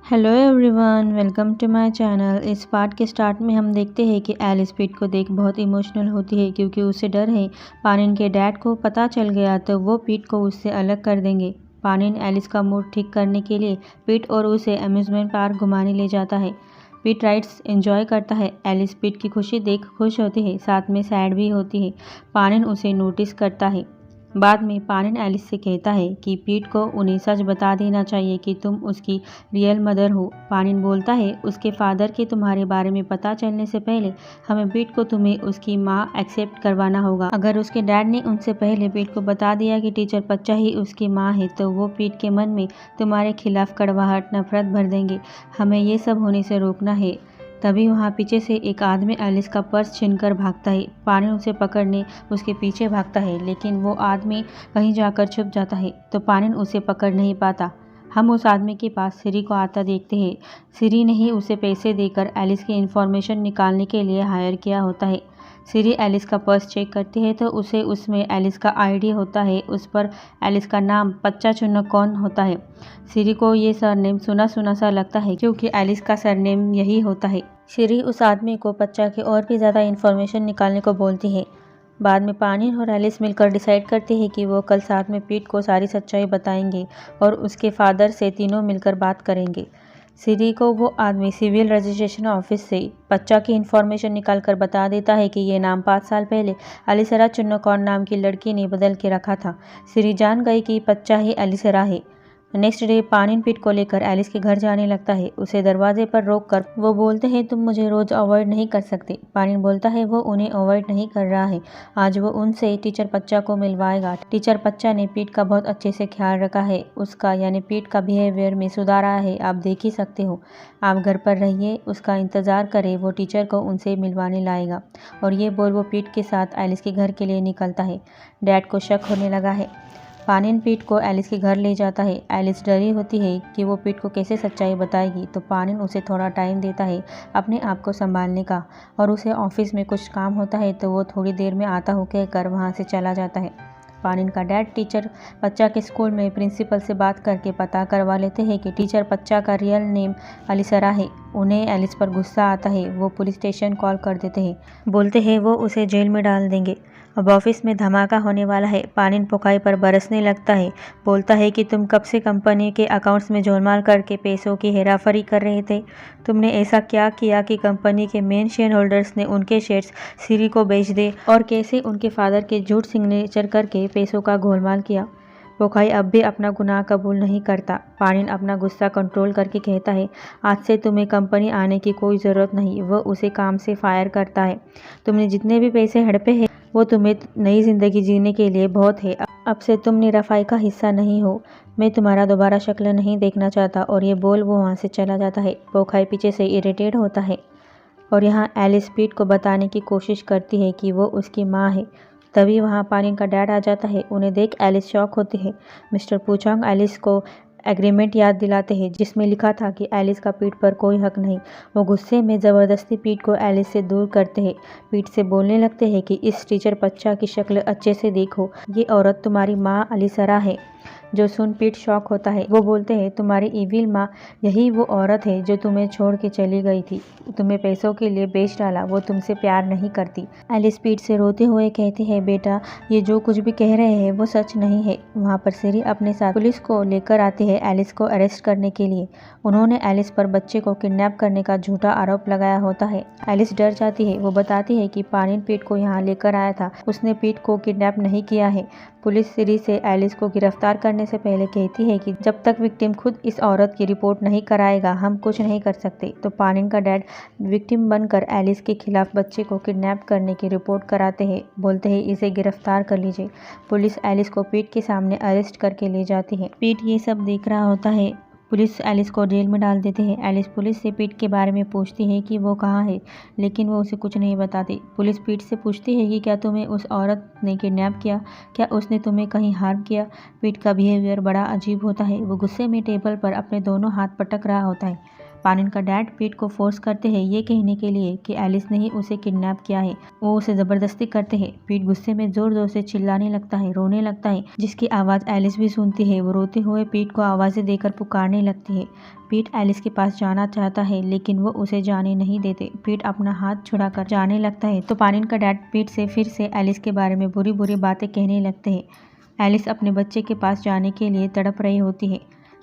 Hello everyone, welcome to my channel. इस part के start में हम देखते हैं कि एलिस पीट को देख बहुत इमोशनल होती है क्योंकि उसे डर है पानिन के डैड को पता चल गया तो वो पीट को उससे अलग कर देंगे। पानिन एलिस का मूड ठीक करने के लिए पीट और उसे अम्यूजमेंट पार्क घुमाने ले जाता है। पीट राइड्स एंजॉय करता है। एलिस पीट की खुशी देख खुश होती है, साथ में सैड भी होती है। पानिन उसे नोटिस करता है। बाद में पानिन एलिस से कहता है कि पीट को उन्हें सच बता देना चाहिए कि तुम उसकी रियल मदर हो। पानिन बोलता है उसके फादर के तुम्हारे बारे में पता चलने से पहले हमें पीट को तुम्हें उसकी माँ एक्सेप्ट करवाना होगा। अगर उसके डैड ने उनसे पहले पीट को बता दिया कि टीचर पच्चा ही उसकी माँ है तो वो पीट के मन में तुम्हारे खिलाफ कड़वाहट नफरत भर देंगे। हमें ये सब होने से रोकना है। तभी वहाँ पीछे से एक आदमी एलिस का पर्स छीनकर भागता है। पानिन उसे पकड़ने उसके पीछे भागता है लेकिन वो आदमी कहीं जाकर छुप जाता है तो पानिन उसे पकड़ नहीं पाता। हम उस आदमी के पास सिरी को आता देखते हैं। सिरी ने ही उसे पैसे देकर एलिस की इन्फॉर्मेशन निकालने के लिए हायर किया होता है। सिरी एलिस का पर्स चेक करती है तो उसे उसमें एलिस का आईडी होता है। उस पर एलिस का नाम पच्चा चुन्ना कौन होता है। सिरी को ये सरनेम सुना सुना सा लगता है क्योंकि एलिस का सरनेम यही होता है। सिरी उस आदमी को पच्चा की और भी ज़्यादा इन्फॉर्मेशन निकालने को बोलती है। बाद में पानिन और एलिस मिलकर डिसाइड करते हैं कि वो कल साथ में पीट को सारी सच्चाई बताएंगे और उसके फादर से तीनों मिलकर बात करेंगे। सिरी को वो आदमी सिविल रजिस्ट्रेशन ऑफिस से पच्चा की इन्फॉर्मेशन निकाल कर बता देता है कि ये नाम 5 साल पहले अलीसरा चुन्नकौन नाम की लड़की ने बदल के रखा था। सिरी जान गई कि पच्चा ही अलीसरा है। नेक्स्ट डे पानिन पीट को लेकर एलिस के घर जाने लगता है। उसे दरवाजे पर रोककर वो बोलते हैं तुम मुझे रोज अवॉइड नहीं कर सकते। पानिन बोलता है वो उन्हें अवॉइड नहीं कर रहा है, आज वो उनसे टीचर पच्चा को मिलवाएगा। टीचर पच्चा ने पीट का बहुत अच्छे से ख्याल रखा है। उसका यानी पीट का बिहेवियर में सुधार आया है, आप देख ही सकते हो। आप घर पर रहिए, उसका इंतज़ार करें, वो टीचर को उनसे मिलवाने लाएगा। और ये बोल वो पीट के साथ एलिस के घर के लिए निकलता है। डैड को शक होने लगा है। पानिन पीट को एलिस के घर ले जाता है। एलिस डरी होती है कि वो पीट को कैसे सच्चाई बताएगी तो पानिन उसे थोड़ा टाइम देता है अपने आप को संभालने का। और उसे ऑफिस में कुछ काम होता है तो वो थोड़ी देर में आता हूँ कहकर वहाँ से चला जाता है। पानिन का डैड टीचर पच्चा के स्कूल में प्रिंसिपल से बात करके पता करवा लेते हैं कि टीचर पच्चा का रियल नेम अलीसरा है। उन्हें एलिस पर गुस्सा आता है। वो पुलिस स्टेशन कॉल कर देते हैं, बोलते हैं वो उसे जेल में डाल देंगे। अब ऑफिस में धमाका होने वाला है। पानिन पोकाई पर बरसने लगता है, बोलता है कि तुम कब से कंपनी के अकाउंट्स में झोलमाल करके पैसों की हेराफेरी कर रहे थे। तुमने ऐसा क्या किया कि कंपनी के मेन शेयर होल्डर्स ने उनके शेयर्स सिरी को बेच दे और कैसे उनके फादर के झूठ सिग्नेचर करके पैसों का गोलमाल किया। पोखाई अब भी अपना गुनाह कबूल नहीं करता। पानिन अपना गुस्सा कंट्रोल करके कहता है आज से तुम्हें कंपनी आने की कोई ज़रूरत नहीं। वह उसे काम से फायर करता है। तुमने जितने भी पैसे हड़पे हैं वो तुम्हें नई ज़िंदगी जीने के लिए बहुत है। अब से तुम निरफाई का हिस्सा नहीं हो। मैं तुम्हारा दोबारा शक्ल नहीं देखना चाहता। और ये बोल वो वहाँ से चला जाता है। पोखाई पीछे से इरिटेट होता है और यहाँ एलिस पीट को बताने की कोशिश करती है कि वो उसकी माँ है। तभी वहाँ पानिन का डैड आ जाता है। उन्हें देख एलिस शॉक होती है। मिस्टर पूचांग एलिस को एग्रीमेंट याद दिलाते हैं जिसमें लिखा था कि एलिस का पीट पर कोई हक नहीं। वो गुस्से में ज़बरदस्ती पीट को एलिस से दूर करते हैं। पीट से बोलने लगते हैं कि इस टीचर पच्चा की शक्ल अच्छे से देखो, ये औरत तुम्हारी माँ अलीसरा है। जो सुन पीट शॉक होता है। वो बोलते हैं तुम्हारी इविल माँ यही वो औरत है जो तुम्हें छोड़ के चली गई थी, तुम्हें पैसों के लिए बेच डाला, वो तुमसे प्यार नहीं करती। एलिस पीट से रोते हुए कहती है बेटा ये जो कुछ भी कह रहे हैं वो सच नहीं है। वहाँ पर सिरी अपने साथ पुलिस को लेकर आती है एलिस को अरेस्ट करने के लिए। उन्होंने एलिस पर बच्चे को किडनैप करने का झूठा आरोप लगाया होता है। एलिस डर जाती है। वो बताती है कि पानिन पीट को यहाँ लेकर आया था, उसने पीट को किडनैप नहीं किया है। पुलिस सिरी से एलिस को गिरफ्तार करने से पहले कहती है कि जब तक विक्टिम खुद इस औरत की रिपोर्ट नहीं कराएगा हम कुछ नहीं कर सकते। तो पानिन का डैड विक्टिम बनकर एलिस के खिलाफ बच्चे को किडनैप करने की रिपोर्ट कराते हैं, बोलते हैं इसे गिरफ्तार कर लीजिए। पुलिस एलिस को पीट के सामने अरेस्ट करके ले जाती है। पीट ये सब देख रहा होता है। पुलिस एलिस को जेल में डाल देते हैं। एलिस पुलिस से पीट के बारे में पूछती है कि वो कहाँ है, लेकिन वो उसे कुछ नहीं बताती। पुलिस पीट से पूछती है कि क्या तुम्हें उस औरत ने किडनैप किया, क्या उसने तुम्हें कहीं हार्म किया। पीट का बिहेवियर बड़ा अजीब होता है। वो गुस्से में टेबल पर अपने दोनों हाथ पटक रहा होता है। पानिन का डैड पीट को फोर्स करते हैं ये कहने के लिए कि एलिस ने ही उसे किडनैप किया है। वो उसे जबरदस्ती करते हैं। पीट गुस्से में जोर जोर से चिल्लाने लगता है, रोने लगता है, जिसकी आवाज़ एलिस भी सुनती है। वो रोते हुए पीट को आवाज़ें देकर पुकारने लगती है। पीट एलिस के पास जाना चाहता है लेकिन वो उसे जाने नहीं देते। पीट अपना हाथ छुड़ाकर जाने लगता है तो पानिन का डैड पीट से फिर से एलिस के बारे में बुरी बुरी बातें कहने लगते हैं। एलिस अपने बच्चे के पास जाने के लिए तड़प रही होती है।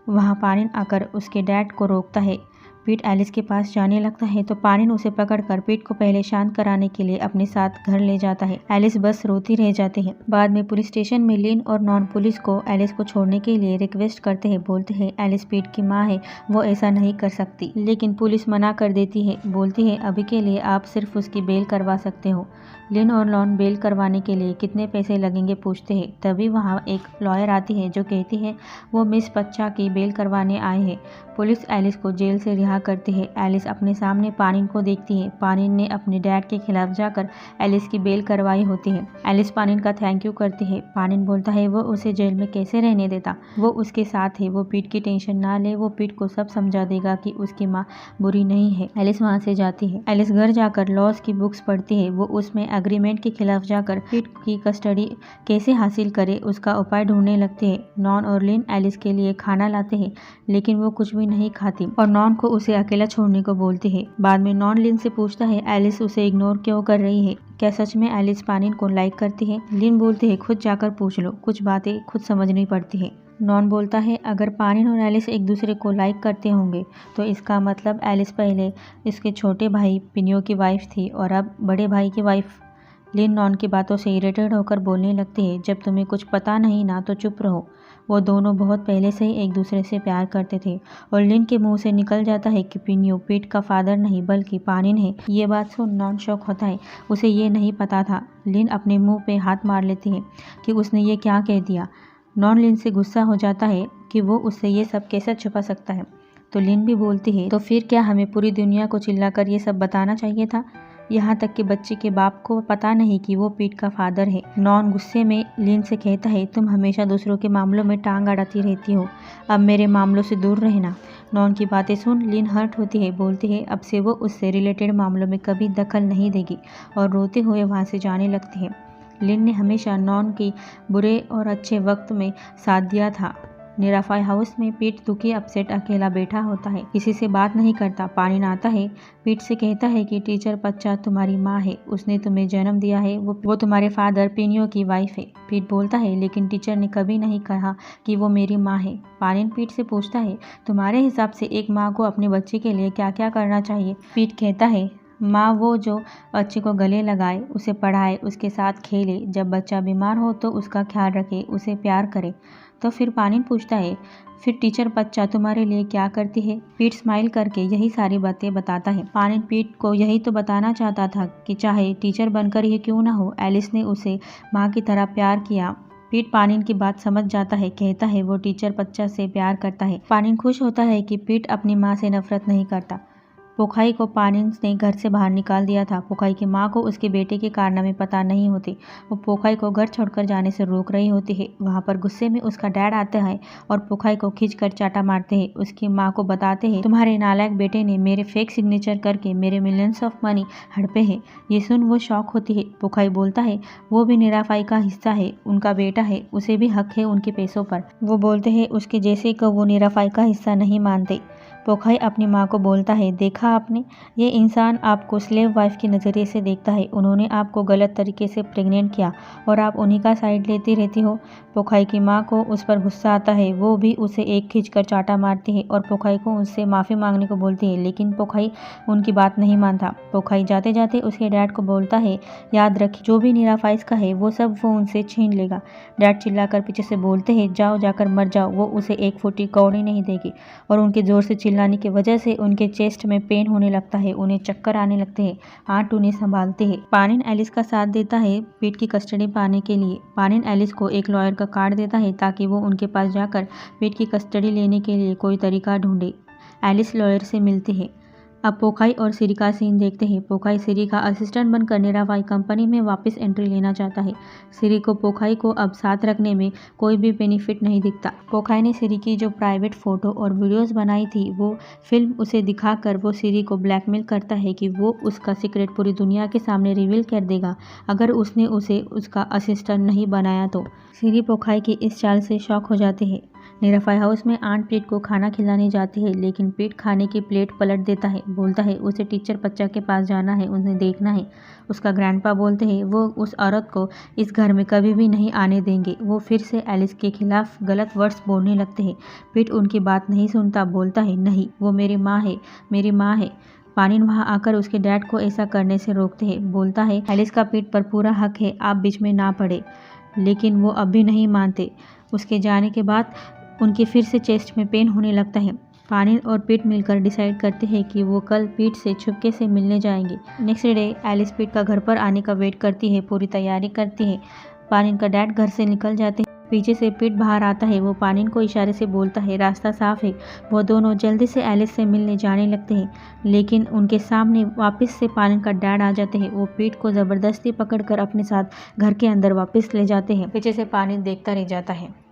वहाँ पानिन आकर उसके डैड को रोकता है। पीट एलिस के पास जाने लगता है तो पानिन उसे पकड़कर पीट को पहले शांत कराने के लिए अपने साथ घर ले जाता है। एलिस बस रोती रह जाती है। बाद में पुलिस स्टेशन में लिन और नॉन पुलिस को एलिस को छोड़ने के लिए रिक्वेस्ट करते हैं। बोलते हैं एलिस पीट की माँ है, वो ऐसा नहीं कर सकती। लेकिन पुलिस मना कर देती है। बोलती है अभी के लिए आप सिर्फ उसकी बेल करवा सकते हो। लिन और नॉन बेल करवाने के लिए कितने पैसे लगेंगे पूछते हैं। तभी वहाँ एक लॉयर आती है जो कहती है वो मिस बच्चा की बेल करवाने आए हैं। पुलिस एलिस को जेल से रिहा करती है। एलिस अपने सामने पानिन को देखती है। पानिन ने अपने डैड के खिलाफ जाकर एलिस की बेल करवाई होती है। एलिस पानिन का थैंक यू करती है। पानिन बोलता है वो उसे जेल में कैसे रहने देता, वो उसके साथ है, वो पीट की टेंशन ना ले, वो पीट को सब समझा देगा कि उसकी माँ बुरी नहीं है। एलिस वहाँ से जाती है। एलिस घर जाकर लॉज की बुक्स पढ़ती है। वो उसमें एग्रीमेंट के खिलाफ जाकर पीट की कस्टडी कैसे हासिल करे उसका उपाय ढूंढने लगते हैं। नॉन और लिन एलिस के लिए खाना लाते हैं लेकिन वो कुछ भी नहीं खाती और नॉन को उसे अकेला छोड़ने को बोलती है। बाद में नॉन लिन से पूछता है एलिस उसे इग्नोर क्यों कर रही है, क्या सच में एलिस पानिन को लाइक करती है। लिन बोलती है खुद जाकर पूछ लो, कुछ बातें खुद समझनी पड़ती है। नॉन बोलता है अगर पानिन और एलिस एक दूसरे को लाइक करते होंगे तो इसका मतलब एलिस पहले इसके छोटे भाई पिनियो की वाइफ थी और अब बड़े भाई की वाइफ। लिन नॉन की बातों से इरिटेट होकर बोलने लगती है जब तुम्हें कुछ पता नहीं ना तो चुप रहो। वो दोनों बहुत पहले से ही एक दूसरे से प्यार करते थे और लिन के मुंह से निकल जाता है कि पिनियो पीट का फादर नहीं बल्कि पानिन है। ये बात सुन नॉन शॉक होता है, उसे ये नहीं पता था। लिन अपने मुंह पे हाथ मार लेती है कि उसने ये क्या कह दिया। नॉन लिन से गुस्सा हो जाता है कि वो उससे ये सब कैसे छुपा सकता है। तो लिन भी बोलती है तो फिर क्या हमें पूरी दुनिया को चिल्लाकर ये सब बताना चाहिए था, यहाँ तक कि बच्चे के बाप को पता नहीं कि वो पीट का फादर है। नॉन गुस्से में लिन से कहता है तुम हमेशा दूसरों के मामलों में टांग अड़ाती रहती हो, अब मेरे मामलों से दूर रहना। नॉन की बातें सुन लिन हर्ट होती है। बोलती है अब से वो उससे रिलेटेड मामलों में कभी दखल नहीं देगी और रोते हुए वहाँ से जाने लगती है। लिन ने हमेशा नॉन की बुरे और अच्छे वक्त में साथ दिया था। निराफाई हाउस में पीट दुखी अपसेट अकेला बैठा होता है, किसी से बात नहीं करता। पानिन आता है, पीट से कहता है कि टीचर बच्चा तुम्हारी माँ है, उसने तुम्हें जन्म दिया है, वो तुम्हारे फादर पिनियो की वाइफ है। पीट बोलता है लेकिन टीचर ने कभी नहीं कहा कि वो मेरी माँ है। पानिन पीट से पूछता है तुम्हारे हिसाब से एक माँ को अपने बच्चे के लिए क्या क्या करना चाहिए। पीट कहता है माँ वो जो बच्चे को गले लगाए, उसे पढ़ाए, उसके साथ खेले, जब बच्चा बीमार हो तो उसका ख्याल रखे, उसे प्यार करे। तो फिर पानिन पूछता है फिर टीचर बच्चा तुम्हारे लिए क्या करती है। पीट स्माइल करके यही सारी बातें बताता है। पानिन पीट को यही तो बताना चाहता था कि चाहे टीचर बनकर ही क्यों ना हो, एलिस ने उसे माँ की तरह प्यार किया। पीट पानिन की बात समझ जाता है, कहता है वो टीचर बच्चा से प्यार करता है। पानिन खुश होता है कि पीट अपनी माँ से नफरत नहीं करता। पोखाई को पानिन ने घर से बाहर निकाल दिया था। पोखाई की माँ को उसके बेटे के कारनामे पता नहीं होते। वो पोखाई को घर छोड़कर जाने से रोक रही होती है। वहाँ पर गुस्से में उसका डैड आता है और पोखाई को खींचकर चाटा मारते हैं। उसकी माँ को बताते हैं तुम्हारे नालायक बेटे ने मेरे फेक सिग्नेचर करके मेरे मिलियंस ऑफ मनी हड़पे हैं। ये सुन वो शॉक होती है। पोखाई बोलता है वो भी निराफाई का हिस्सा है, उनका बेटा है, उसे भी हक है उनके पैसों पर। वो बोलते हैं उसके जैसे को वो निराफाई का हिस्सा नहीं मानते। पोखाई अपनी माँ को बोलता है देखा आपने, ये इंसान आपको स्लेव वाइफ के नज़रिए से देखता है, उन्होंने आपको गलत तरीके से प्रेग्नेंट किया और आप उन्हीं का साइड लेती रहती हो। पोखाई की माँ को उस पर गुस्सा आता है। वो भी उसे एक खींचकर चाटा मारती है और पोखाई को उससे माफ़ी मांगने को बोलती है, लेकिन पोखाई उनकी बात नहीं मानता। पोखाई जाते जाते उसके डैड को बोलता है याद रखिए जो भी निराफाइज का है वो सब वो उनसे छीन लेगा। डैड चिल्लाकर पीछे से बोलते हैं जाओ जाकर मर जाओ, वो उसे एक फुटी कौड़ी नहीं देगी। और उनके जोर से चिल्लाने की वजह से उनके चेस्ट में पेन होने लगता है, उन्हें चक्कर आने लगते हैं। आंट उन्हें संभालते हैं। पानिन एलिस का साथ देता है पीट की कस्टडी पाने के लिए। पानिन एलिस को एक लॉयर का कार्ड देता है ताकि वो उनके पास जाकर पीट की कस्टडी लेने के लिए कोई तरीका ढूंढे। एलिस लॉयर से मिलती है। अब पोखाई और सिरी का सीन देखते हैं। पोखाई सिरी का असिस्टेंट बनकर निरावाई कंपनी में वापस एंट्री लेना चाहता है। सिरी को पोखाई को अब साथ रखने में कोई भी बेनिफिट नहीं दिखता। पोखाई ने सिरी की जो प्राइवेट फोटो और वीडियोस बनाई थी वो फिल्म उसे दिखाकर वो सिरी को ब्लैकमेल करता है कि वो उसका सीक्रेट पूरी दुनिया के सामने रिवील कर देगा अगर उसने उसे उसका असिस्टेंट नहीं बनाया तो। सिरी पोखाई की इस चाल से शॉक हो जाते हैं। निराफाई हाउस में आंट पीट को खाना खिलाने जाती है, लेकिन पीट खाने की प्लेट पलट देता है। बोलता है उसे टीचर बच्चा के पास जाना है, उन्हें देखना है। उसका ग्रैंडपा बोलते हैं वो उस औरत को इस घर में कभी भी नहीं आने देंगे। वो फिर से एलिस के खिलाफ गलत वर्ड्स बोलने लगते हैं। पीट उनकी बात नहीं सुनता, बोलता है नहीं वो मेरी माँ है, मेरी माँ है। पानिन वहाँ आकर उसके डैड को ऐसा करने से रोकते हैं। बोलता है एलिस का पीट पर पूरा हक है, आप बीच में ना पड़े, लेकिन वो अब भी नहीं मानते। उसके जाने के बाद उनके फिर से चेस्ट में पेन होने लगता है। पानिन और पीट मिलकर डिसाइड करते हैं कि वो कल पीट से छुपके से मिलने जाएंगे। नेक्स्ट डे एलिस पीट का घर पर आने का वेट करती है, पूरी तैयारी करती है। पानिन का डैड घर से निकल जाते हैं। पीछे से पीट बाहर आता है। वो पानिन को इशारे से बोलता है रास्ता साफ है। वो दोनों जल्दी से एलिस से मिलने जाने लगते हैं, लेकिन उनके सामने वापस से पानिन का डैड आ जाते हैं। वो पीट को ज़बरदस्ती पकड़कर अपने साथ घर के अंदर वापस ले जाते हैं। पीछे से पानिन देखता रह जाता है।